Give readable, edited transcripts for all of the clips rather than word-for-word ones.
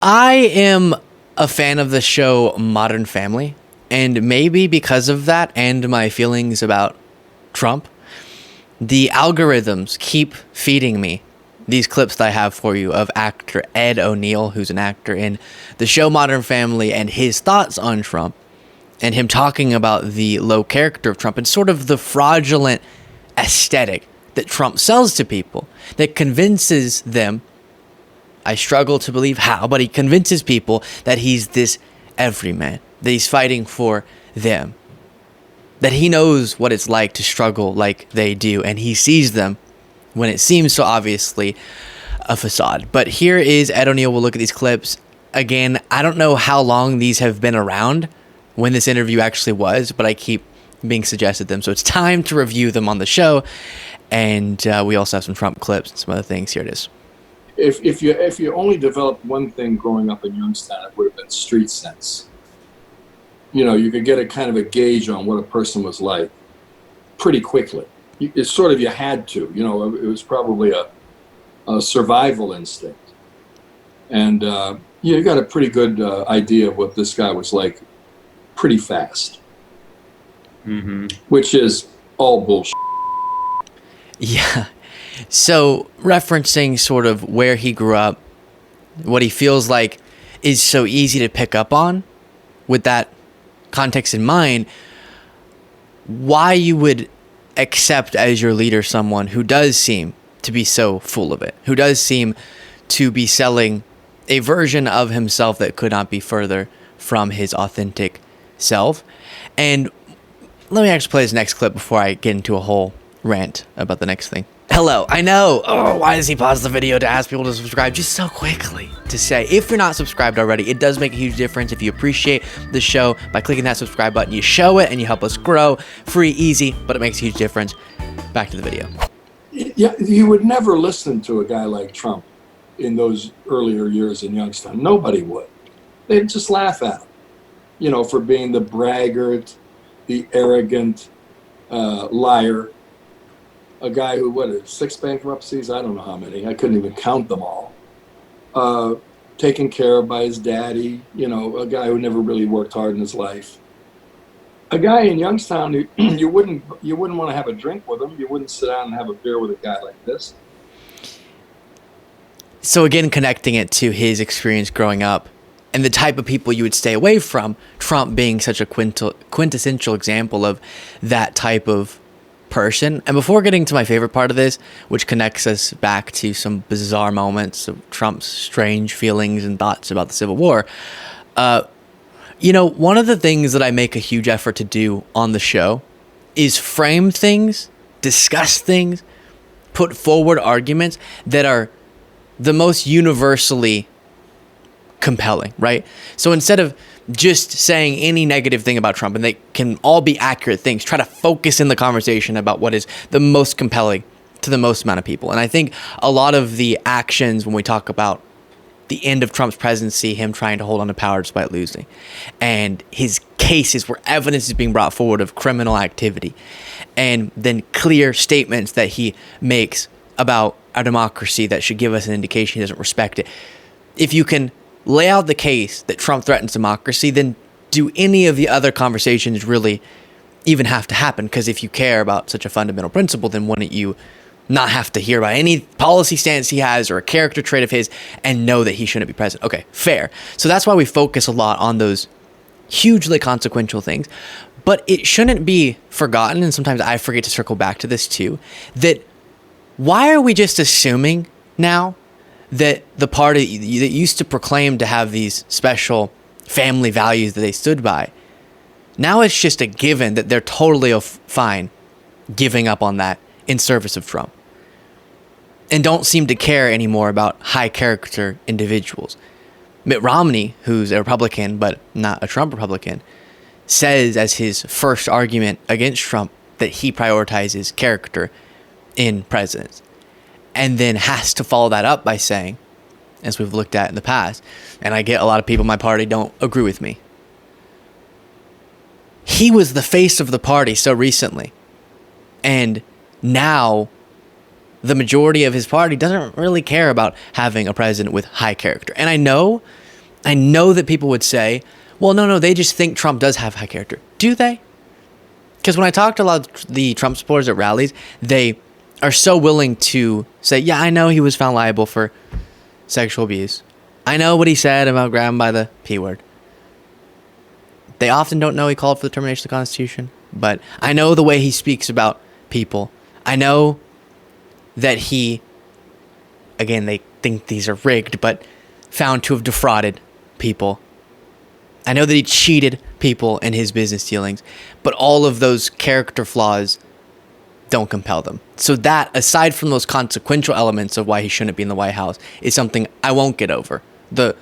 I am a fan of the show Modern Family, and maybe because of that and my feelings about Trump, the algorithms keep feeding me these clips that I have for you of actor Ed O'Neill, who's an actor in the show Modern Family, and his thoughts on Trump, and him talking about the low character of Trump and sort of the fraudulent aesthetic that Trump sells to people that convinces them. I struggle to believe how, but he convinces people that he's this everyman, that he's fighting for them, that he knows what it's like to struggle like they do, and he sees them when it seems so obviously a facade. But here is Ed O'Neill. We'll look at these clips. Again, I don't know how long these have been around, when this interview actually was, but I keep being suggested them, so it's time to review them on the show. And we also have some Trump clips and some other things. Here it is. If you only developed one thing growing up in Youngstown, it would have been street sense. You know, you could get a kind of a gauge on what a person was like pretty quickly. It's sort of, you had to. You know, it was probably a survival instinct, and you got a pretty good idea of what this guy was like pretty fast. Which is all bullshit. Yeah. So, referencing sort of where he grew up, what he feels like is so easy to pick up on, with that context in mind, why you would accept as your leader someone who does seem to be so full of it, who does seem to be selling a version of himself that could not be further from his authentic self. And let me actually play this next clip before I get into a whole rant about the next thing. Hello, I know. Oh, why does he pause the video to ask people to subscribe just so quickly? To say, if you're not subscribed already, it does make a huge difference. If you appreciate the show, by clicking that subscribe button, you show it and you help us grow. Free, easy, but it makes a huge difference. Back to the video. Yeah, you would never listen to a guy like Trump in those earlier years in Youngstown. Nobody would. They'd just laugh at him, you know, for being the braggart, the arrogant liar. A guy who, 6 bankruptcies? I don't know how many. I couldn't even count them all. Taken care of by his daddy, you know, a guy who never really worked hard in his life. A guy in Youngstown who you wouldn't want to have a drink with him. You wouldn't sit down and have a beer with a guy like this. So again, connecting it to his experience growing up and the type of people you would stay away from, Trump being such a quintessential example of that type of person. And before getting to my favorite part of this, which connects us back to some bizarre moments of Trump's strange feelings and thoughts about the Civil War, you know, one of the things that I make a huge effort to do on the show is frame things, discuss things, put forward arguments that are the most universally compelling, right? So instead of just saying any negative thing about Trump, and they can all be accurate things, try to focus in the conversation about what is the most compelling to the most amount of people. And I think a lot of the actions when we talk about the end of Trump's presidency, him trying to hold on to power despite losing, and his cases where evidence is being brought forward of criminal activity, and then clear statements that he makes about our democracy that should give us an indication he doesn't respect it. If you can lay out the case that Trump threatens democracy, then do any of the other conversations really even have to happen? Because if you care about such a fundamental principle, then wouldn't you not have to hear about any policy stance he has or a character trait of his and know that he shouldn't be president? Okay, fair. So that's why we focus a lot on those hugely consequential things. But it shouldn't be forgotten, and sometimes I forget to circle back to this too, that why are we just assuming now that the party that used to proclaim to have these special family values that they stood by, now it's just a given that they're totally fine giving up on that in service of Trump, and don't seem to care anymore about high character individuals. Mitt Romney, who's a Republican but not a Trump Republican, says as his first argument against Trump that he prioritizes character in presidents, and then has to follow that up by saying, as we've looked at in the past, and I get a lot of people in my party don't agree with me, he was the face of the party so recently, and now the majority of his party doesn't really care about having a president with high character. And I know I know that people would say, well, no, they just think Trump does have high character. Do they? Because when I talk to a lot of the Trump supporters at rallies, they are so willing to say, yeah, I know he was found liable for sexual abuse. I know what he said about grabbing by the P word. They often don't know he called for the termination of the Constitution, but I know the way he speaks about people. I know that he, again, they think these are rigged, but found to have defrauded people. I know that he cheated people in his business dealings, but all of those character flaws don't compel them. So that, aside from those consequential elements of why he shouldn't be in the White House, is something I won't get over. The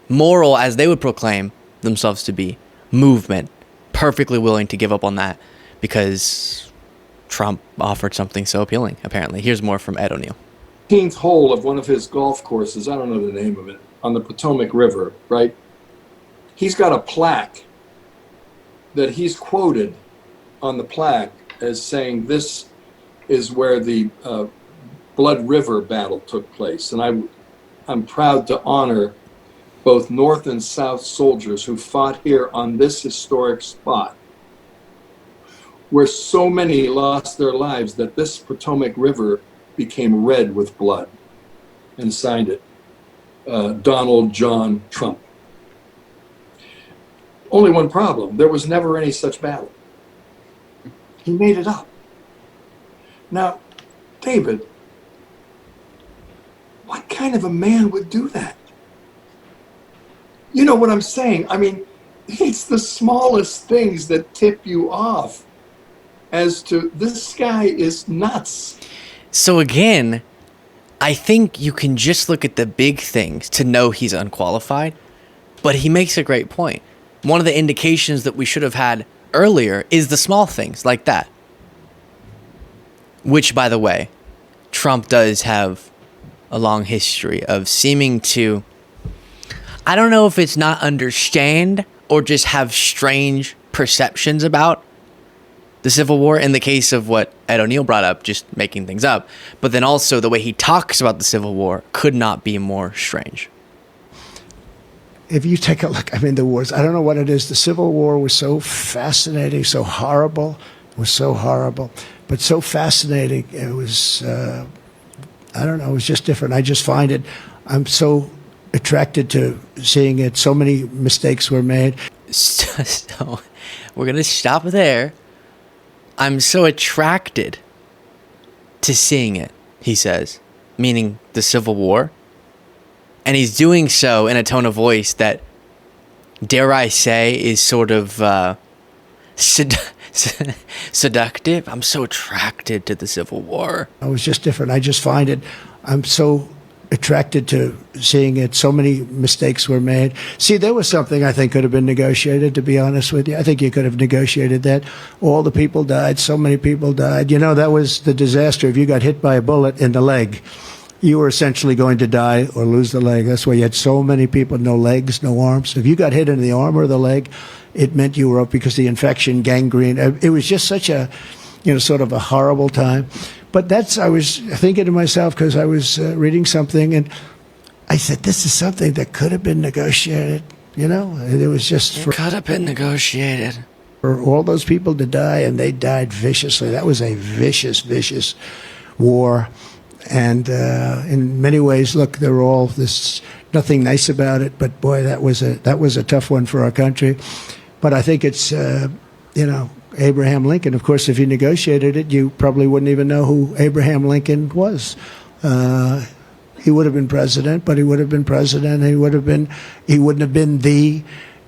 moral, as they would proclaim themselves to be, movement, perfectly willing to give up on that because Trump offered something so appealing, apparently. Here's more from Ed O'Neill. 15th hole of one of his golf courses, I don't know the name of it, on the Potomac River, right? He's got a plaque that he's quoted on the plaque as saying this is where the Blood River battle took place. And I'm proud to honor both North and South soldiers who fought here on this historic spot, where so many lost their lives that this Potomac River became red with blood, and signed it, Donald John Trump. Only one problem: there was never any such battle. He made it up. Now, David, what kind of a man would do that? You know what I'm saying? I mean, it's the smallest things that tip you off as to this guy is nuts. So again, I think you can just look at the big things to know he's unqualified, but he makes a great point. One of the indications that we should have had earlier is the small things like that. Which, by the way, Trump does have a long history of seeming to, I don't know if it's not understand or just have strange perceptions about the Civil War, in the case of what Ed O'Neill brought up, just making things up. But then also the way he talks about the Civil War could not be more strange. If you take a look, I mean, the wars, I don't know what it is. The Civil War was so fascinating, so horrible. It was so horrible, but so fascinating. It was, I don't know, it was just different. I just find it, I'm so attracted to seeing it. So many mistakes were made. So we're going to stop there. I'm so attracted to seeing it, he says, meaning the Civil War. And he's doing so in a tone of voice that, dare I say, is sort of seductive. I'm so attracted to the Civil War. It was just different. I just find it, I'm so attracted to seeing it. So many mistakes were made. See, there was something I think could have been negotiated, to be honest with you. I think you could have negotiated that. All the people died. So many people died. You know, that was the disaster. If you got hit by a bullet in the leg, you were essentially going to die or lose the leg. That's why you had so many people, no legs, no arms. If you got hit in the arm or the leg, it meant you were up because the infection, gangrene. It was just such a, you know, sort of a horrible time. But I was thinking to myself, because I was reading something, and I said, this is something that could have been negotiated, you know? It was just It could have been negotiated. For all those people to die, and they died viciously. That was a vicious, vicious war. And in many ways, look, they're all, there's nothing nice about it, but boy, that was a tough one for our country. But I think it's, you know, Abraham Lincoln. Of course, if he negotiated it, you probably wouldn't even know who Abraham Lincoln was. He would have been president, but he would have been president. He wouldn't have been the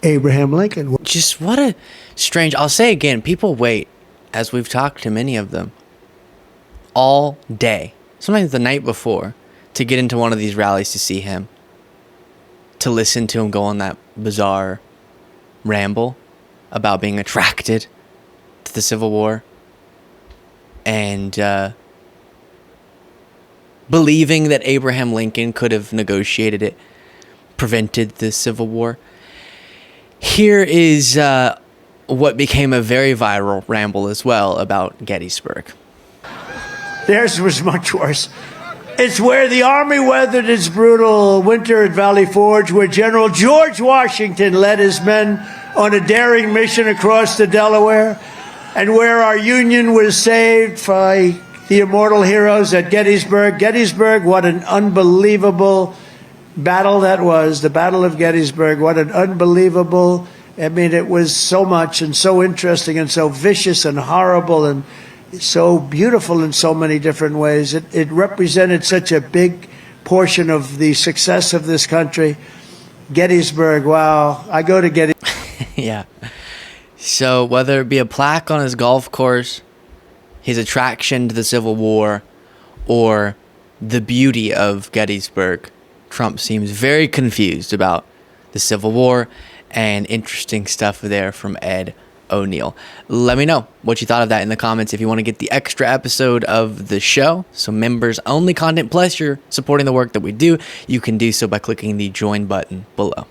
Abraham Lincoln. Just what a strange, I'll say again, people wait, as we've talked to many of them, all day, sometimes the night before, to get into one of these rallies to see him, to listen to him go on that bizarre ramble about being attracted to the Civil War and believing that Abraham Lincoln could have negotiated it, prevented the Civil War. Here is what became a very viral ramble as well about Gettysburg. Theirs was much worse. It's where the Army weathered its brutal winter at Valley Forge, where General George Washington led his men on a daring mission across the Delaware, and where our Union was saved by the immortal heroes at Gettysburg. Gettysburg, what an unbelievable battle that was, the Battle of Gettysburg. What an unbelievable, I mean, it was so much and so interesting and so vicious and horrible and so beautiful in so many different ways. It represented such a big portion of the success of this country. Gettysburg, wow. I go to Gettysburg. Yeah. So whether it be a plaque on his golf course, his attraction to the Civil War, or the beauty of Gettysburg, Trump seems very confused about the Civil War, and interesting stuff there from Ed O'Neill. Let me know what you thought of that in the comments. If you want to get the extra episode of the show, so members only content, plus you're supporting the work that we do, you can do so by clicking the join button below.